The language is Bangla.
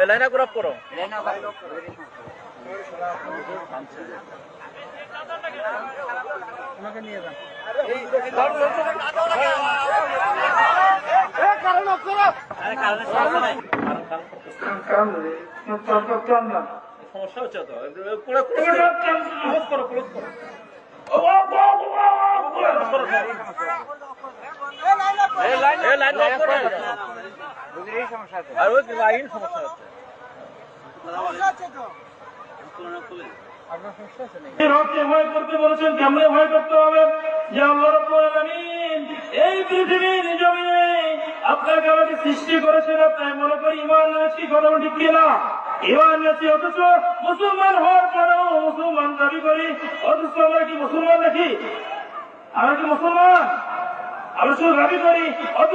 লাইনা গ্রাফ করো আমাকে নিয়ে যান সমস্যা হচ্ছে তো ক্লোজ করো ক্লোজ করো লাইন সমস্যা হচ্ছে ভয় করতে বলেছেন কেমনে ভয় করতে হবে যে আল্লাহ রাব্বুল আলামিন এই পৃথিবীর জমিনে আপনাকে আমাকে সৃষ্টি করেছেন তাই মনে করি ঈমান এনেছি কথা ঠিক কিনা ঈমান এনেছি অথচ মুসলমান হওয়ার পরেও মুসলমান দাবি করি অথচ আমরা কি মুসলমান নাকি আমরা কি মুসলমান আমরা শুধু দাবি করি অথচ